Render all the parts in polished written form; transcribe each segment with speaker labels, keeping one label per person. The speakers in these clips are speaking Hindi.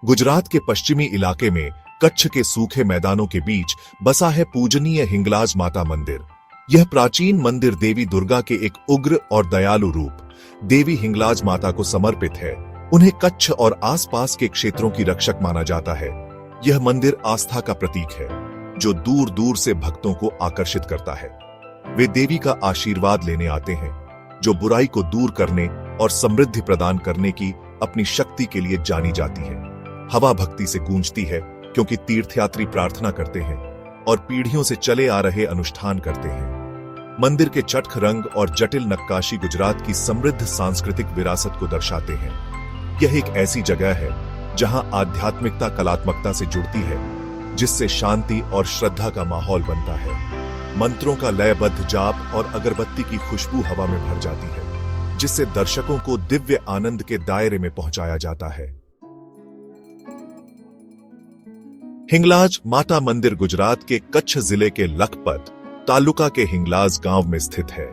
Speaker 1: गुजरात के पश्चिमी इलाके में कच्छ के सूखे मैदानों के बीच बसा है पूजनीय हिंगलाज माता मंदिर। यह प्राचीन मंदिर देवी दुर्गा के एक उग्र और दयालु रूप देवी हिंगलाज माता को समर्पित है। उन्हें कच्छ और आसपास के क्षेत्रों की रक्षक माना जाता है। यह मंदिर आस्था का प्रतीक है जो दूर दूर से भक्तों को आकर्षित करता है। वे देवी का आशीर्वाद लेने आते हैं जो बुराई को दूर करने और समृद्धि प्रदान करने की अपनी शक्ति के लिए जानी जाती है। हवा भक्ति से गूंजती है क्योंकि तीर्थयात्री प्रार्थना करते हैं और पीढ़ियों से चले आ रहे अनुष्ठान करते हैं। मंदिर के चटख रंग और जटिल नक्काशी गुजरात की समृद्ध सांस्कृतिक विरासत को दर्शाते हैं। यह एक ऐसी जगह है जहां आध्यात्मिकता कलात्मकता से जुड़ती है, जिससे शांति और श्रद्धा का माहौल बनता है। मंत्रों का लयबद्ध जाप और अगरबत्ती की खुशबू हवा में भर जाती है, जिससे दर्शकों को दिव्य आनंद के दायरे में पहुंचाया जाता है। हिंगलाज माता मंदिर गुजरात के कच्छ जिले के लखपत तालुका के हिंगलाज गांव में स्थित है।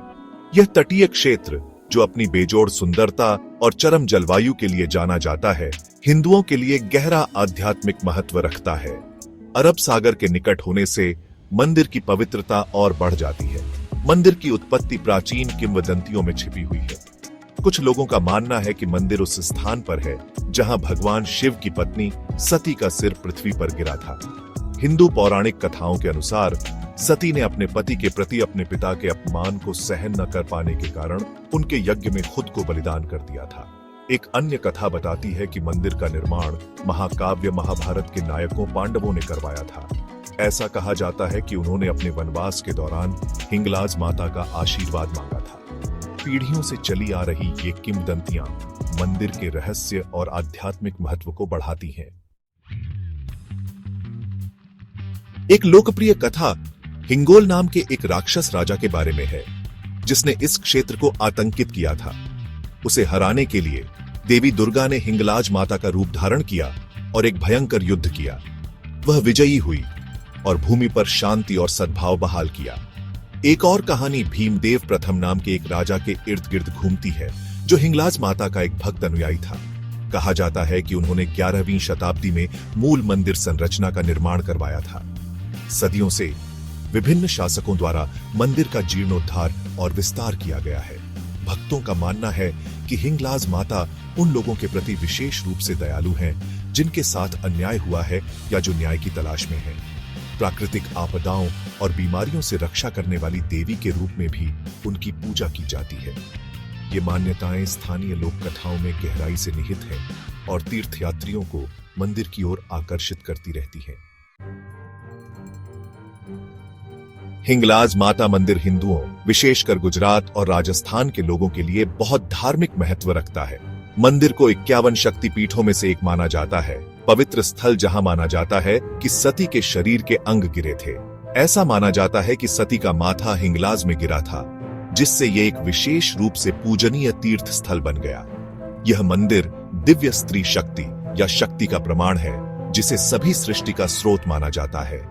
Speaker 1: यह तटीय क्षेत्र जो अपनी बेजोड़ सुंदरता और चरम जलवायु के लिए जाना जाता है, हिंदुओं के लिए गहरा आध्यात्मिक महत्व रखता है। अरब सागर के निकट होने से मंदिर की पवित्रता और बढ़ जाती है। मंदिर की उत्पत्ति प्राचीन किंवदंतियों में छिपी हुई है। कुछ लोगों का मानना है कि मंदिर उस स्थान पर है जहां भगवान शिव की पत्नी सती का सिर पृथ्वी पर गिरा था। हिंदू पौराणिक कथाओं के अनुसार सती ने अपने पति के प्रति अपने पिता के अपमान को सहन न कर पाने के कारण उनके यज्ञ में खुद को बलिदान कर दिया था। एक अन्य कथा बताती है कि मंदिर का निर्माण महाकाव्य महाभारत के नायकों पांडवों ने करवाया था। ऐसा कहा जाता है कि उन्होंने अपने वनवास के दौरान हिंगलाज माता का आशीर्वाद मांगा था। पीढ़ियों से चली आ रही ये किंवदंतियां मंदिर के रहस्य और आध्यात्मिक महत्व को बढ़ाती हैं। एक लोकप्रिय कथा हिंगोल नाम के एक राक्षस राजा के बारे में है, जिसने इस क्षेत्र को आतंकित किया था। उसे हराने के लिए देवी दुर्गा ने हिंगलाज माता का रूप धारण किया और एक भयंकर युद्ध किया। वह विजयी हुई और भूमि पर शांति और सद्भाव बहाल किया। एक और कहानी भीमदेव प्रथम नाम के एक राजा के इर्द गिर्द घूमती है, जो हिंगलाज माता का एक भक्त अनुयायी था। कहा जाता है कि उन्होंने 11वीं शताब्दी में मूल मंदिर संरचना का निर्माण करवाया था। सदियों से विभिन्न शासकों द्वारा मंदिर का जीर्णोद्धार और विस्तार किया गया है। भक्तों का मानना है कि हिंगलाज माता उन लोगों के प्रति विशेष रूप से दयालु हैं जिनके साथ अन्याय हुआ है या जो न्याय की तलाश में है। प्राकृतिक आपदाओं और बीमारियों से रक्षा करने वाली देवी के रूप में भी उनकी पूजा की जाती है। ये मान्यताएं स्थानीय लोक कथाओं में गहराई से निहित हैं और तीर्थयात्रियों को मंदिर की ओर आकर्षित करती रहती हैं। हिंगलाज माता मंदिर हिंदुओं, विशेषकर गुजरात और राजस्थान के लोगों के लिए बहुत धार्मिक महत्व रखता है। मंदिर को 51 शक्ति पीठों में से एक माना जाता है। पवित्र स्थल जहां माना जाता है कि सती के शरीर के अंग गिरे थे। ऐसा माना जाता है कि सती का माथा हिंगलाज में गिरा था, जिससे ये एक विशेष रूप से पूजनीय तीर्थ स्थल बन गया। यह मंदिर दिव्य स्त्री शक्ति या शक्ति का प्रमाण है, जिसे सभी सृष्टि का स्रोत माना जाता है।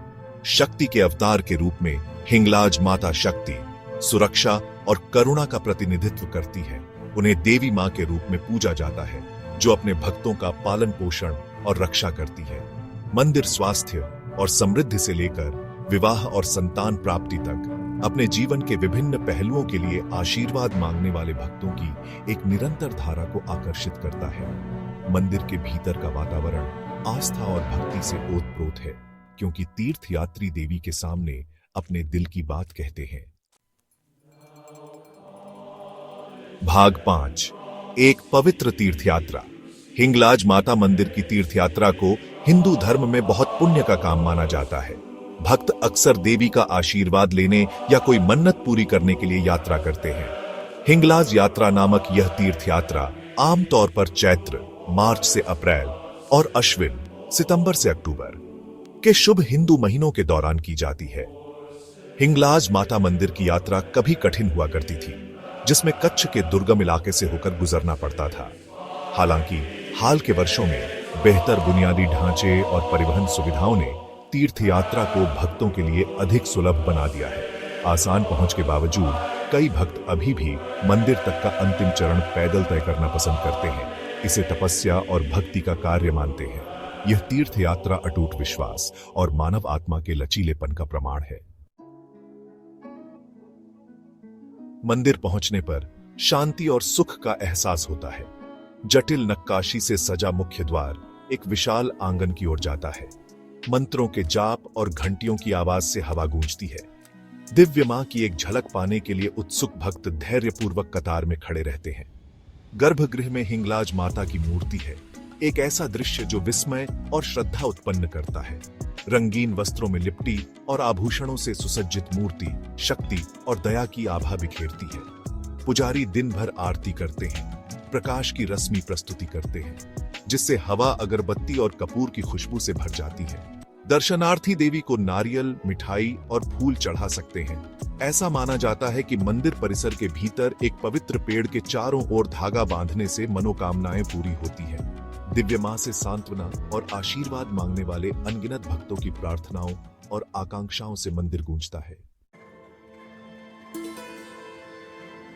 Speaker 1: शक्ति के अवतार के रूप में हिंगलाज माता शक्ति, सुरक्षा और करुणा का प्रतिनिधित्व करती है। उन्हें देवी मां के रूप में पूजा जाता है, जो अपने भक्तों का पालन पोषण और रक्षा करती है। मंदिर स्वास्थ्य और समृद्धि से लेकर विवाह और संतान प्राप्ति तक अपने जीवन के विभिन्न पहलुओं के लिए आशीर्वाद मांगने वाले भक्तों की एक निरंतर धारा को आकर्षित करता है। मंदिर के भीतर का वातावरण आस्था और भक्ति से ओतप्रोत है, क्योंकि तीर्थयात्री देवी के सामने अपने दिल की बात कहते हैं। भाग 5, एक पवित्र तीर्थयात्रा। हिंगलाज माता मंदिर की तीर्थयात्रा को हिंदू धर्म में बहुत पुण्य का काम माना जाता है। भक्त अक्सर देवी का आशीर्वाद लेने या कोई मन्नत पूरी करने के लिए यात्रा करते हैं। हिंगलाज यात्रा नामक यह तीर्थयात्रा आमतौर पर चैत्र, मार्च से अप्रैल और अश्विन, सितंबर से अक्टूबर के शुभ हिंदू महीनों के दौरान की जाती है। हिंगलाज माता मंदिर की यात्रा कभी कठिन हुआ करती थी, जिसमें कच्छ के दुर्गम इलाके से होकर गुजरना पड़ता था। हालांकि हाल के वर्षों में बेहतर बुनियादी ढांचे और परिवहन सुविधाओं ने तीर्थ यात्रा को भक्तों के लिए अधिक सुलभ बना दिया है। आसान पहुंच के बावजूद कई भक्त अभी भी मंदिर तक का अंतिम चरण पैदल तय करना पसंद करते हैं। इसे तपस्या और भक्ति का कार्य मानते हैं। यह तीर्थ यात्रा अटूट विश्वास और मानव आत्मा के लचीलेपन का प्रमाण है। मंदिर पहुंचने पर शांति और सुख का एहसास होता है। जटिल नक्काशी से सजा मुख्य द्वार एक विशाल आंगन की ओर जाता है। मंत्रों के जाप और घंटियों की आवाज से हवा गूंजती है। दिव्य मां की एक झलक पाने के लिए उत्सुक भक्त धैर्यपूर्वक कतार में खड़े रहते हैं। गर्भगृह में हिंगलाज माता की मूर्ति है, एक ऐसा दृश्य जो विस्मय और श्रद्धा उत्पन्न करता है। रंगीन वस्त्रों में लिपटी और आभूषणों से सुसज्जित मूर्ति शक्ति और दया की आभा बिखेरती है। पुजारी दिन भर आरती करते हैं, प्रकाश की रस्मी प्रस्तुति करते हैं, जिससे हवा अगरबत्ती और कपूर की खुशबू से भर जाती है। दर्शनार्थी देवी को नारियल, मिठाई और फूल चढ़ा सकते हैं। ऐसा माना जाता है कि मंदिर परिसर के भीतर एक पवित्र पेड़ के चारों ओर धागा बांधने से मनोकामनाएं पूरी होती हैं। दिव्य मां से सांत्वना और आशीर्वाद मांगने वाले अनगिनत भक्तों की प्रार्थनाओं और आकांक्षाओं से मंदिर गूंजता है।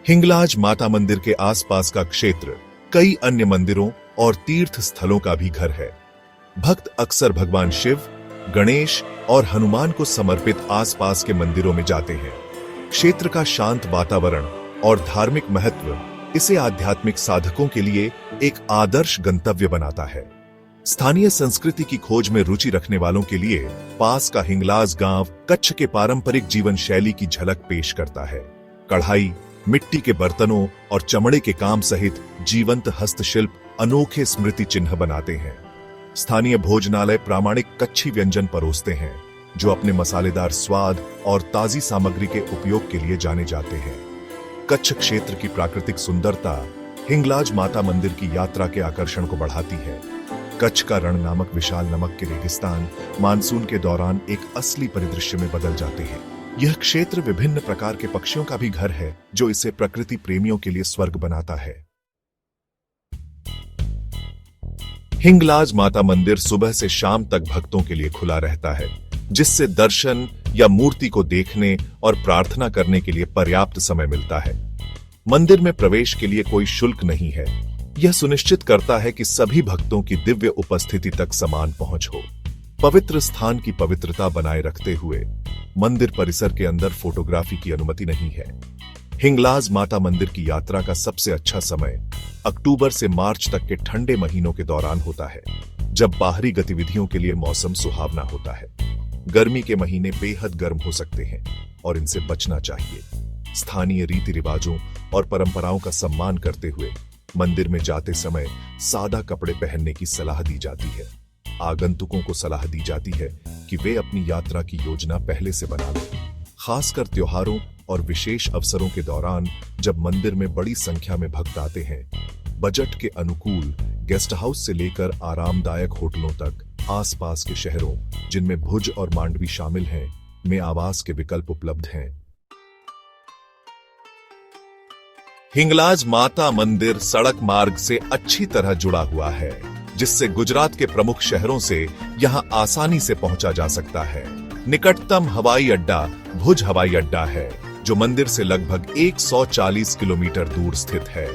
Speaker 1: हिंगलाज माता मंदिर के आसपास का क्षेत्र कई अन्य मंदिरों और तीर्थ स्थलों का भी घर है। भक्त अक्सर भगवान शिव, गणेश और हनुमान को समर्पित आसपास के मंदिरों में जाते हैं। क्षेत्र का शांत वातावरण और धार्मिक महत्व इसे आध्यात्मिक साधकों के लिए एक आदर्श गंतव्य बनाता है। स्थानीय संस्कृति की खोज में रुचि रखने वालों के लिए पास का हिंगलाज गांव कच्छ के पारंपरिक जीवन शैली की झलक पेश करता है। कढ़ाई, मिट्टी के बर्तनों और चमड़े के काम सहित जीवंत हस्तशिल्प अनोखे स्मृति चिन्ह बनाते हैं। स्थानीय भोजनालय प्रामाणिक कच्छी व्यंजन परोसते हैं, जो अपने मसालेदार स्वाद और ताजी सामग्री के उपयोग के लिए जाने जाते हैं। कच्छ क्षेत्र की प्राकृतिक सुंदरता हिंगलाज माता मंदिर की यात्रा के आकर्षण को बढ़ाती है। कच्छ का रण नामक विशाल नमक के रेगिस्तान मानसून के दौरान एक असली परिदृश्य में बदल जाते हैं। यह क्षेत्र विभिन्न प्रकार के पक्षियों का भी घर है, जो इसे प्रकृति प्रेमियों के लिए स्वर्ग बनाता है। हिंगलाज माता मंदिर सुबह से शाम तक भक्तों के लिए खुला रहता है, जिससे दर्शन या मूर्ति को देखने और प्रार्थना करने के लिए पर्याप्त समय मिलता है। मंदिर में प्रवेश के लिए कोई शुल्क नहीं है। यह सुनिश्चित करता है कि सभी भक्तों की दिव्य उपस्थिति तक समान पहुंच हो। पवित्र स्थान की पवित्रता बनाए रखते हुए मंदिर परिसर के अंदर फोटोग्राफी की अनुमति नहीं है। हिंगलाज माता मंदिर की यात्रा का सबसे अच्छा समय अक्टूबर से मार्च तक के ठंडे महीनों के दौरान होता है, जब बाहरी गतिविधियों के लिए मौसम सुहावना होता है। गर्मी के महीने बेहद गर्म हो सकते हैं और इनसे बचना चाहिए। स्थानीय रीति रिवाजों और परंपराओं का सम्मान करते हुए मंदिर में जाते समय सादा कपड़े पहनने की सलाह दी जाती है। आगंतुकों को सलाह दी जाती है कि वे अपनी यात्रा की योजना पहले से बना लें। खासकर त्योहारों और विशेष अवसरों के दौरान जब मंदिर में बड़ी संख्या में भक्त आते हैं, बजट के अनुकूल गेस्ट हाउस से लेकर आरामदायक होटलों तक आसपास के शहरों, जिनमें भुज और मांडवी शामिल हैं, में आवास के विकल्प उपलब्ध हैं। हिंगलाज माता मंदिर सड़क मार्ग से अच्छी तरह जुड़ा हुआ है, जिससे गुजरात के प्रमुख शहरों से यहां आसानी से पहुंचा जा सकता है। निकटतम हवाई अड्डा भुज हवाई अड्डा है, जो मंदिर से लगभग 140 किलोमीटर दूर स्थित है।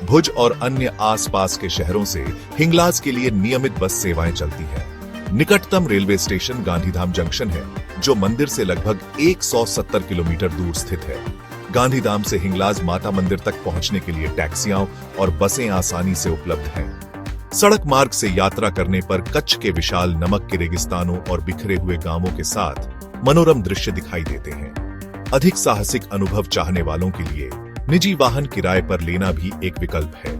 Speaker 1: भुज और अन्य आसपास के शहरों से हिंगलाज के लिए नियमित बस सेवाएं चलती हैं। निकटतम रेलवे स्टेशन गांधीधाम जंक्शन है, जो मंदिर से लगभग 170 किलोमीटर दूर स्थित है। गांधीधाम से हिंगलाज माता मंदिर तक पहुंचने के लिए टैक्सियां और बसें आसानी से उपलब्ध हैं। सड़क मार्ग से यात्रा करने पर कच्छ के विशाल नमक के रेगिस्तानों और बिखरे हुए गांवों के साथ मनोरम दृश्य दिखाई देते हैं। अधिक साहसिक अनुभव चाहने वालों के लिए निजी वाहन किराए पर लेना भी एक विकल्प है।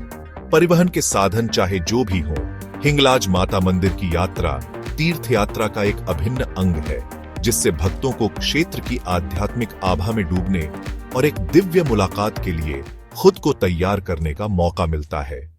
Speaker 1: परिवहन के साधन चाहे जो भी हो, हिंगलाज माता मंदिर की यात्रा तीर्थ यात्रा का एक अभिन्न अंग है, जिससे भक्तों को क्षेत्र की आध्यात्मिक आभा में डूबने और एक दिव्य मुलाकात के लिए खुद को तैयार करने का मौका मिलता है।